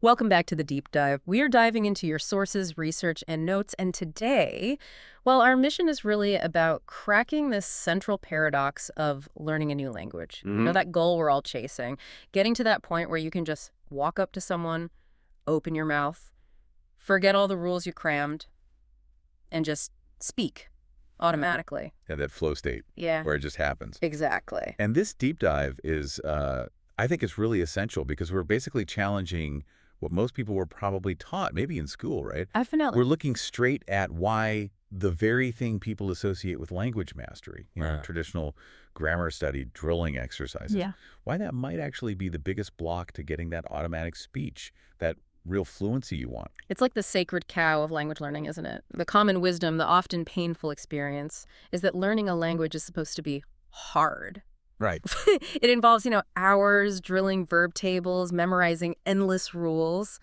Welcome back to the deep dive. We are diving into your sources, research, and notes. And today, well, our mission is really about cracking this central paradox of learning a new language. That goal we're all chasing, getting to that point where you can just walk up to someone, open your mouth, forget all the rules you crammed, and just speak automatically. Yeah, that flow state Yeah, where it just happens. exactly. And this deep dive is, I think it's really essential because we're basically challenging what most people were probably taught, maybe in school, right? Definitely. We're looking straight at why the very thing people associate with language mastery, traditional grammar study, drilling exercises, Yeah. why that might actually be the biggest block to getting that automatic speech, that real fluency you want. It's like the sacred cow of language learning, isn't it? The common wisdom, the often painful experience, is that learning a language is supposed to be hard. Right. It involves, hours drilling verb tables, memorizing endless rules,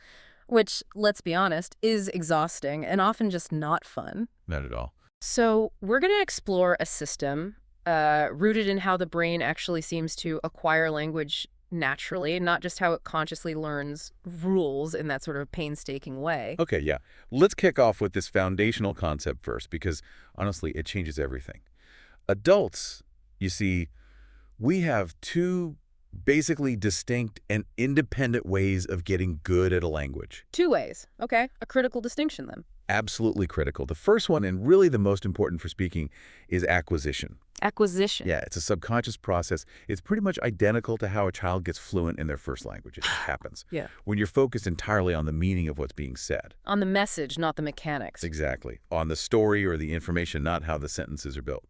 which, let's be honest, is exhausting and often just not fun. Not at all. So we're going to explore a system rooted in how the brain actually seems to acquire language naturally, not just how it consciously learns rules in that sort of painstaking way. Okay, yeah. Let's kick off with this foundational concept first because, honestly, it changes everything. Adults, you see, we have two basically distinct and independent ways of getting good at a language. Two ways. Okay. A critical distinction then. Absolutely critical. The first one, and really the most important for speaking, is acquisition. Acquisition. Yeah, it's a subconscious process. It's pretty much identical to how a child gets fluent in their first language. It just happens. Yeah. When you're focused entirely on the meaning of what's being said. On the message, not the mechanics. Exactly. On the story or the information, not how the sentences are built.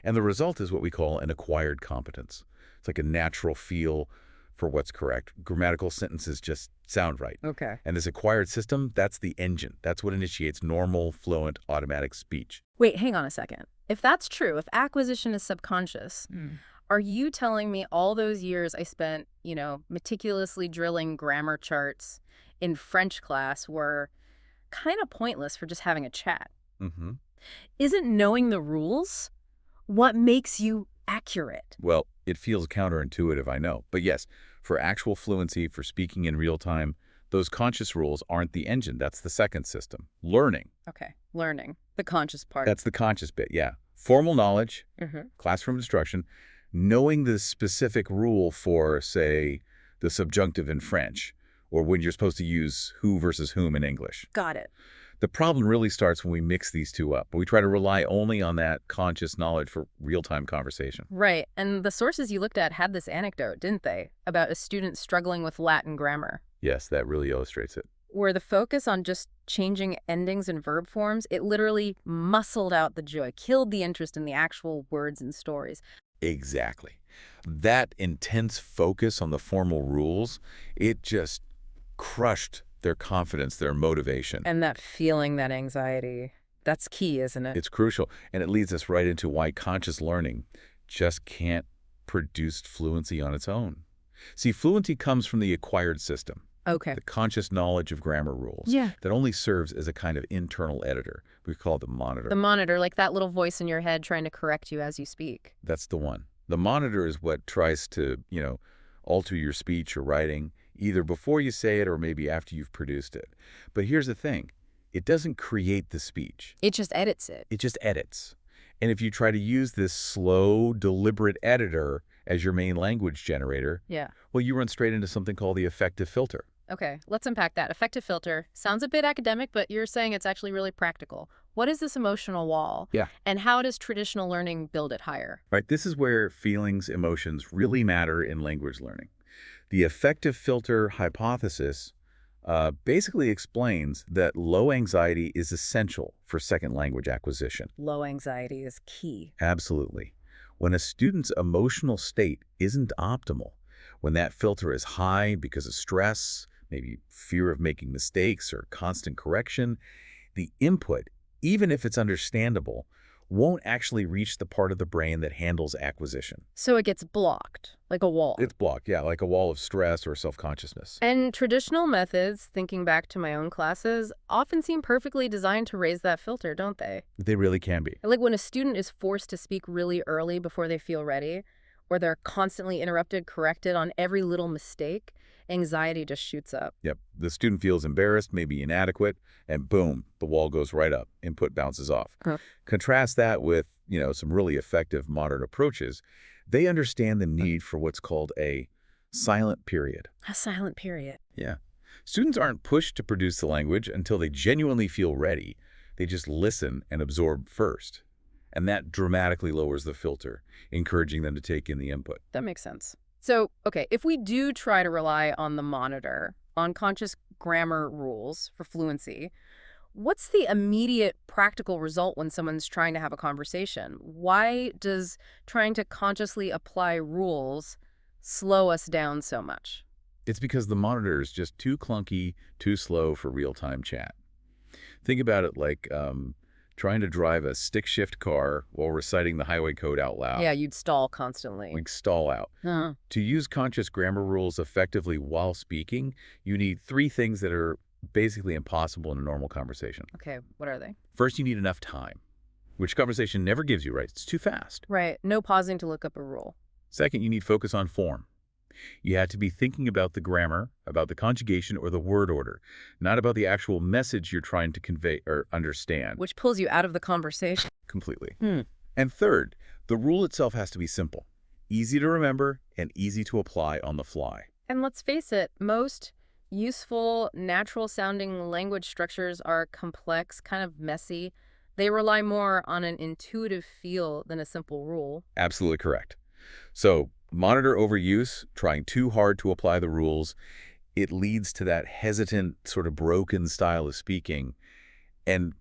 And the result is what we call an acquired competence. It's like a natural feel for what's correct. Grammatical sentences just sound right. Okay. And this acquired system, that's the engine. That's what initiates normal, fluent, automatic speech. Wait, hang on a second. If that's true, if acquisition is subconscious, are you telling me all those years I spent, meticulously drilling grammar charts in French class were kind of pointless for just having a chat? Mm-hmm. Isn't knowing the rules what makes you accurate? Well, it feels counterintuitive, I know. But yes, for actual fluency, for speaking in real time, those conscious rules aren't the engine. That's the second system. Learning. Okay, learning, the conscious part. That's the conscious bit, yeah. Formal knowledge, Mm-hmm. classroom instruction, knowing the specific rule for, say, the subjunctive in French, or when you're supposed to use who versus whom in English. Got it. The problem really starts when we mix these two up. We try to rely only on that conscious knowledge for real-time conversation. Right, and the sources you looked at had this anecdote, didn't they, about a student struggling with Latin grammar, Yes, that really illustrates it. where the focus on just changing endings and verb forms, it literally muscled out the joy, killed the interest in the actual words and stories. Exactly. That intense focus on the formal rules, it just crushed their confidence, their motivation. And that feeling, that anxiety, that's key, isn't it? It's crucial, and it leads us right into why conscious learning just can't produce fluency on its own. See, fluency comes from the acquired system, Okay. the conscious knowledge of grammar rules, Yeah. that only serves as a kind of internal editor. We call it the monitor. The monitor, like that little voice in your head trying to correct you as you speak. That's the one. The monitor is what tries to, alter your speech or writing, either before you say it or maybe after you've produced it. But here's the thing. It doesn't create the speech. It just edits it. It just edits. And if you try to use this slow, deliberate editor as your main language generator, Yeah. well, you run straight into something called the effective filter. Okay, let's unpack that. Effective filter sounds a bit academic, but you're saying it's actually really practical. What is this emotional wall? Yeah. And how does traditional learning build it higher? Right? This is where feelings, emotions really matter in language learning. The effective filter hypothesis basically explains that low anxiety is essential for second language acquisition. Low anxiety is key. Absolutely. When a student's emotional state isn't optimal, when that filter is high because of stress, maybe fear of making mistakes or constant correction, the input, even if it's understandable, won't actually reach the part of the brain that handles acquisition. So it gets blocked, like a wall. It's blocked, yeah, like a wall of stress or self-consciousness. And traditional methods, thinking back to my own classes, often seem perfectly designed to raise that filter, don't they? They really can be. Like when a student is forced to speak really early before they feel ready, or they're constantly interrupted, corrected on every little mistake, anxiety just shoots up. Yep, the student feels embarrassed, maybe inadequate, and boom, the wall goes right up. Input bounces off. Huh. Contrast that with, some really effective modern approaches. They understand the need for what's called a silent period. A silent period. Yeah. Students aren't pushed to produce the language until they genuinely feel ready. They just listen and absorb first. And that dramatically lowers the filter, encouraging them to take in the input. That makes sense. So, okay, if we do try to rely on the monitor, on conscious grammar rules for fluency, what's the immediate practical result when someone's trying to have a conversation? Why does trying to consciously apply rules slow us down so much? It's because the monitor is just too clunky, too slow for real-time chat. Think about it like trying to drive a stick-shift car while reciting the highway code out loud. Yeah, you'd stall constantly. We'd stall out. Uh-huh. To use conscious grammar rules effectively while speaking, you need three things that are basically impossible in a normal conversation. Okay, what are they? First, you need enough time, which conversation never gives you, right? It's too fast. Right, no pausing to look up a rule. Second, you need focus on form. You have to be thinking about the grammar, about the conjugation or the word order, not about the actual message you're trying to convey or understand. Which pulls you out of the conversation. Completely. Hmm. And third, the rule itself has to be simple, easy to remember, and easy to apply on the fly. And let's face it, most useful, natural-sounding language structures are complex, kind of messy. They rely more on an intuitive feel than a simple rule. Absolutely correct. So, monitor overuse, trying too hard to apply the rules. It leads to that hesitant, sort of broken style of speaking. And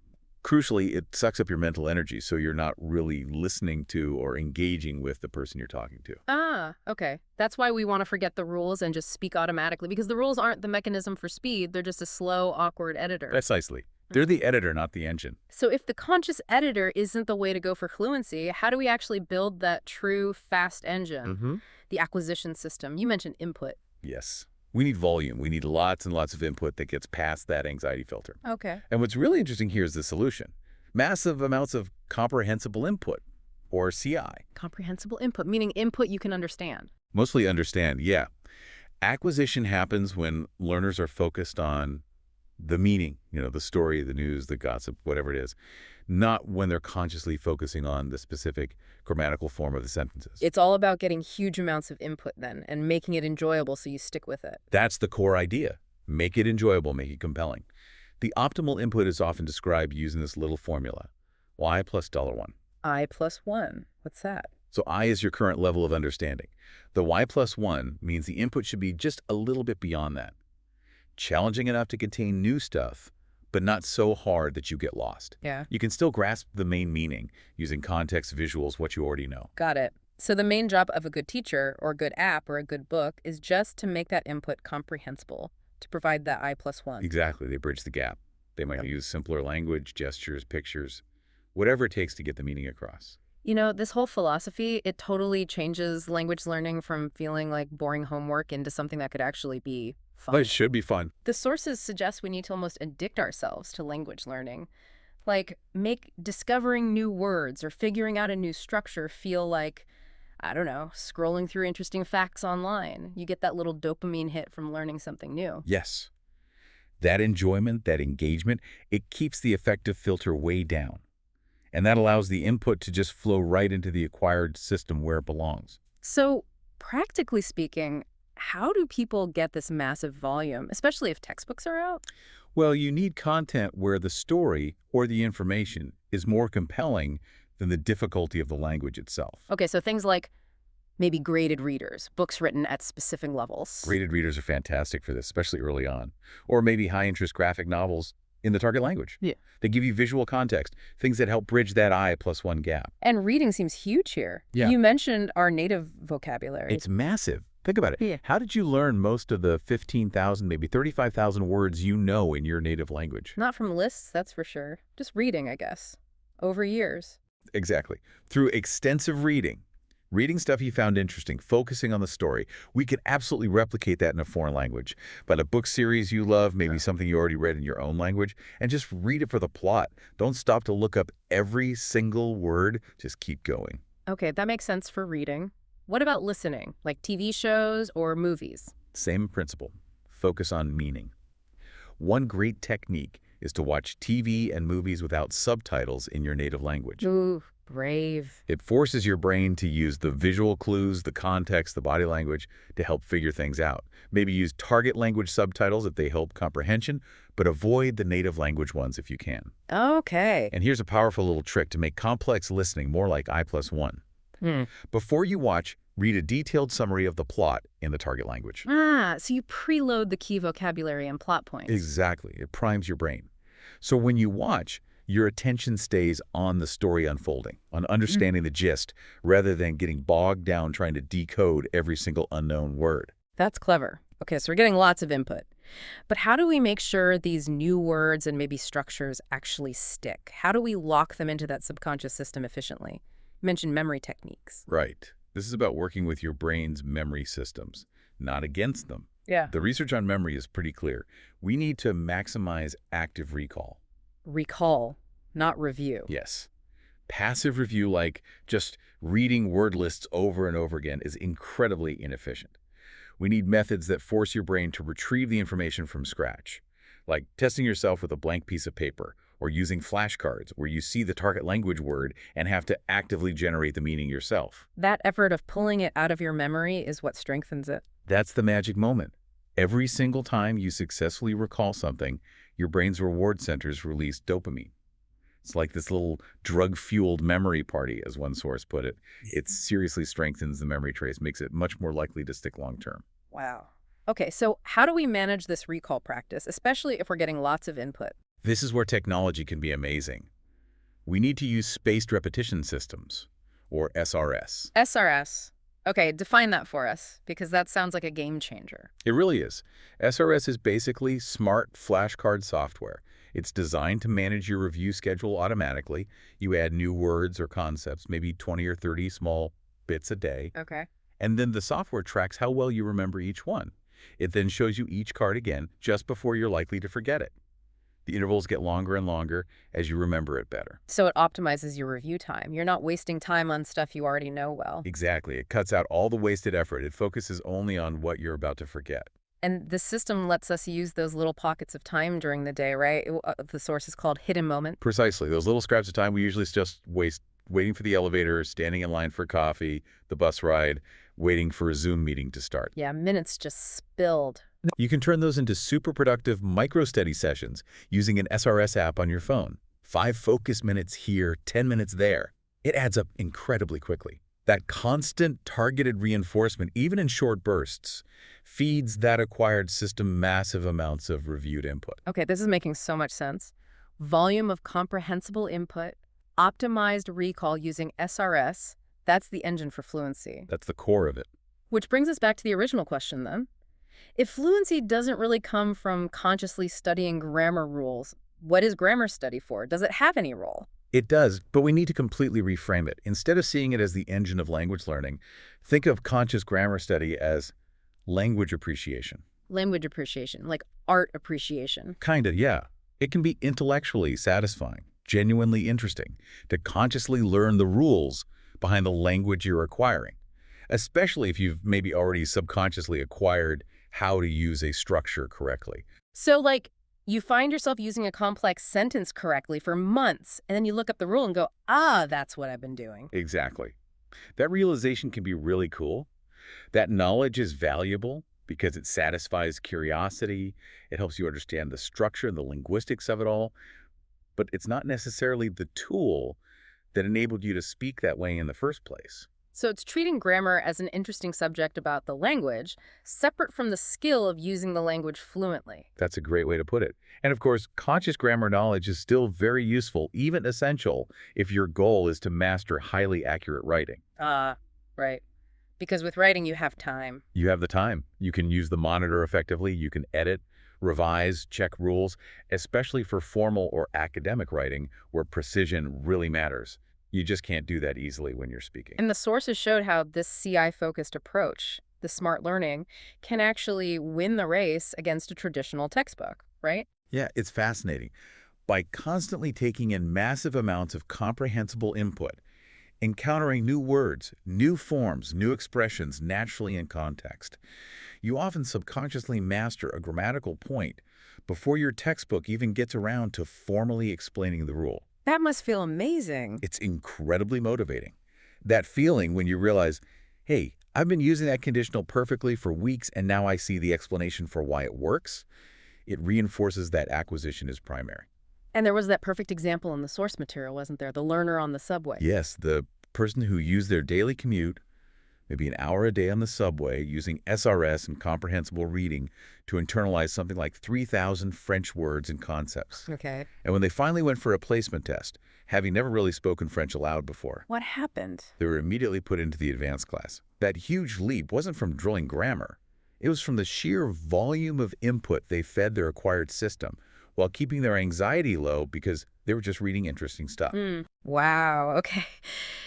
crucially, it sucks up your mental energy, so you're not really listening to or engaging with the person you're talking to. Ah, okay. That's why we want to forget the rules and just speak automatically, because the rules aren't the mechanism for speed. They're just a slow, awkward editor. Precisely. They're the editor, not the engine. So if the conscious editor isn't the way to go for fluency, how do we actually build that true fast engine? The acquisition system. You mentioned input. Yes. We need volume. We need lots and lots of input that gets past that anxiety filter. Okay. And what's really interesting here is the solution. Massive amounts of comprehensible input, or CI. Comprehensible input, meaning input you can understand. Mostly understand, yeah. Acquisition happens when learners are focused on the meaning, the story, the news, the gossip, whatever it is, not when they're consciously focusing on the specific grammatical form of the sentences. It's all about getting huge amounts of input then and making it enjoyable so you stick with it. That's the core idea. Make it enjoyable, make it compelling. The optimal input is often described using this little formula, Y plus $1. I plus 1. What's that? So I is your current level of understanding. The Y plus 1 means the input should be just a little bit beyond that. Challenging enough to contain new stuff, but not so hard that you get lost. Yeah. You can still grasp the main meaning using context, visuals, what you already know. Got it. So the main job of a good teacher or a good app or a good book is just to make that input comprehensible, to provide that I plus 1. Exactly. They bridge the gap. They might use simpler language, gestures, pictures, whatever it takes to get the meaning across. This whole philosophy, it totally changes language learning from feeling like boring homework into something that could actually be fun. But it should be fun. The sources suggest we need to almost addict ourselves to language learning. Like, make discovering new words or figuring out a new structure feel like, I don't know, scrolling through interesting facts online. You get that little dopamine hit from learning something new. Yes. That enjoyment, that engagement, it keeps the effective filter way down. And that allows the input to just flow right into the acquired system where it belongs. So, practically speaking, how do people get this massive volume, especially if textbooks are out? Well, you need content where the story or the information is more compelling than the difficulty of the language itself. Okay, so things like maybe graded readers, books written at specific levels. Graded readers are fantastic for this, especially early on. Or maybe high-interest graphic novels in the target language. Yeah. They give you visual context, things that help bridge that I plus 1 gap. And reading seems huge here. Yeah. You mentioned our native vocabulary. It's massive. Think about it. Yeah. How did you learn most of the 15,000, maybe 35,000 words you know in your native language? Not from lists, that's for sure. Just reading, I guess. Over years. Exactly. Through extensive reading. Reading stuff you found interesting, focusing on the story. We could absolutely replicate that in a foreign language. But a book series you love, maybe something you already read in your own language, and just read it for the plot. Don't stop to look up every single word. Just keep going. Okay, that makes sense for reading. What about listening, like TV shows or movies? Same principle. Focus on meaning. One great technique is to watch TV and movies without subtitles in your native language. Ooh, brave. It forces your brain to use the visual clues, the context, the body language to help figure things out. Maybe use target language subtitles if they help comprehension, but avoid the native language ones if you can. Okay. And here's a powerful little trick to make complex listening more like I+1. Hmm. Before you watch, read a detailed summary of the plot in the target language. So you preload the key vocabulary and plot points. Exactly. It primes your brain. So when you watch, your attention stays on the story unfolding, on understanding the gist, rather than getting bogged down trying to decode every single unknown word. That's clever. Okay, so we're getting lots of input. But how do we make sure these new words and maybe structures actually stick? How do we lock them into that subconscious system efficiently? You mentioned memory techniques. Right. This is about working with your brain's memory systems, not against them. Yeah. The research on memory is pretty clear. We need to maximize active recall. Recall, not review. Yes. Passive review, like just reading word lists over and over again, is incredibly inefficient. We need methods that force your brain to retrieve the information from scratch, like testing yourself with a blank piece of paper or using flashcards where you see the target language word and have to actively generate the meaning yourself. That effort of pulling it out of your memory is what strengthens it. That's the magic moment. Every single time you successfully recall something, your brain's reward centers release dopamine. It's like this little drug-fueled memory party, as one source put it. It seriously strengthens the memory trace, makes it much more likely to stick long-term. Wow. Okay, so how do we manage this recall practice, especially if we're getting lots of input? This is where technology can be amazing. We need to use spaced repetition systems, or SRS. SRS. Okay, define that for us, because that sounds like a game changer. It really is. SRS is basically smart flashcard software. It's designed to manage your review schedule automatically. You add new words or concepts, maybe 20 or 30 small bits a day. Okay. And then the software tracks how well you remember each one. It then shows you each card again just before you're likely to forget it. The intervals get longer and longer as you remember it better. So it optimizes your review time. You're not wasting time on stuff you already know well. Exactly. It cuts out all the wasted effort. It focuses only on what you're about to forget. And the system lets us use those little pockets of time during the day, right? The source is called hidden moment. Precisely. Those little scraps of time we usually just waste waiting for the elevator, standing in line for coffee, the bus ride, waiting for a Zoom meeting to start. Yeah, minutes just spilled. You can turn those into super productive micro-study sessions using an SRS app on your phone. 5 focus minutes here, 10 minutes there. It adds up incredibly quickly. That constant targeted reinforcement, even in short bursts, feeds that acquired system massive amounts of reviewed input. Okay, this is making so much sense. Volume of comprehensible input, optimized recall using SRS, that's the engine for fluency. That's the core of it. Which brings us back to the original question then. If fluency doesn't really come from consciously studying grammar rules, what is grammar study for? Does it have any role? It does, but we need to completely reframe it. Instead of seeing it as the engine of language learning, think of conscious grammar study as language appreciation. Language appreciation, like art appreciation. Kinda, yeah. It can be intellectually satisfying, genuinely interesting, to consciously learn the rules behind the language you're acquiring, especially if you've maybe already subconsciously acquired how to use a structure correctly. So, like, you find yourself using a complex sentence correctly for months, and then you look up the rule and go, ah, that's what I've been doing. Exactly. That realization can be really cool. That knowledge is valuable because it satisfies curiosity. It helps you understand the structure and the linguistics of it all. But it's not necessarily the tool that enabled you to speak that way in the first place. So it's treating grammar as an interesting subject about the language, separate from the skill of using the language fluently. That's a great way to put it. And of course, conscious grammar knowledge is still very useful, even essential, if your goal is to master highly accurate writing. Right. Because with writing, you have time. You have the time. You can use the monitor effectively. You can edit, revise, check rules, especially for formal or academic writing where precision really matters. You just can't do that easily when you're speaking. And the sources showed how this CI-focused approach, the smart learning, can actually win the race against a traditional textbook, right? Yeah, it's fascinating. By constantly taking in massive amounts of comprehensible input, encountering new words, new forms, new expressions naturally in context. You often subconsciously master a grammatical point before your textbook even gets around to formally explaining the rule. That must feel amazing. It's incredibly motivating. That feeling when you realize, hey, I've been using that conditional perfectly for weeks and now I see the explanation for why it works, it reinforces that acquisition is primary. And there was that perfect example in the source material, wasn't there? The learner on the subway. Yes, the person who used their daily commute, maybe an hour a day on the subway, using SRS and comprehensible reading to internalize something like 3,000 French words and concepts. Okay. And when they finally went for a placement test, having never really spoken French aloud before, What happened? they were immediately put into the advanced class. That huge leap wasn't from drilling grammar. It was from the sheer volume of input they fed their acquired system, while keeping their anxiety low because they were just reading interesting stuff. Wow. Okay.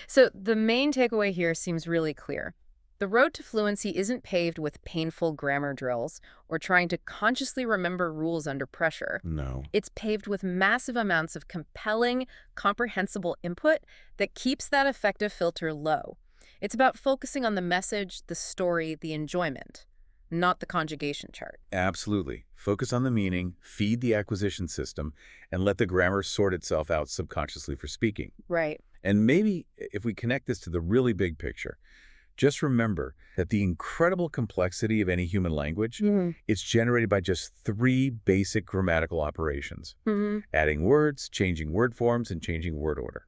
So the main takeaway here seems really clear. The road to fluency isn't paved with painful grammar drills or trying to consciously remember rules under pressure. No. It's paved with massive amounts of compelling, comprehensible input that keeps that effective filter low. It's about focusing on the message, the story, the enjoyment, not the conjugation chart. Absolutely. Focus on the meaning, feed the acquisition system, and let the grammar sort itself out subconsciously for speaking. Right. And maybe if we connect this to the really big picture, just remember that the incredible complexity of any human language, it's generated by just 3 basic grammatical operations. Adding words, changing word forms, and changing word order.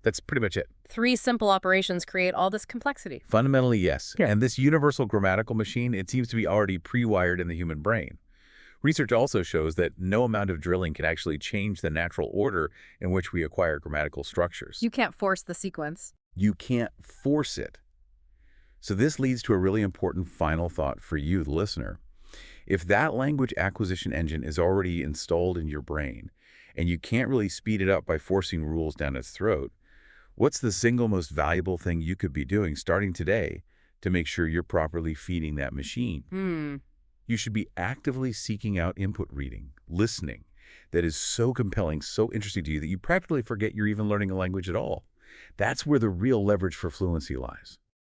That's pretty much it. 3 simple operations create all this complexity. Fundamentally, yes. Yeah. And this universal grammatical machine, it seems to be already pre-wired in the human brain. Research also shows that no amount of drilling can actually change the natural order in which we acquire grammatical structures. You can't force the sequence. You can't force it. So this leads to a really important final thought for you, the listener. If that language acquisition engine is already installed in your brain, and you can't really speed it up by forcing rules down its throat, what's the single most valuable thing you could be doing starting today to make sure you're properly feeding that machine? You should be actively seeking out input reading, listening, that is so compelling, so interesting to you that you practically forget you're even learning a language at all. That's where the real leverage for fluency lies.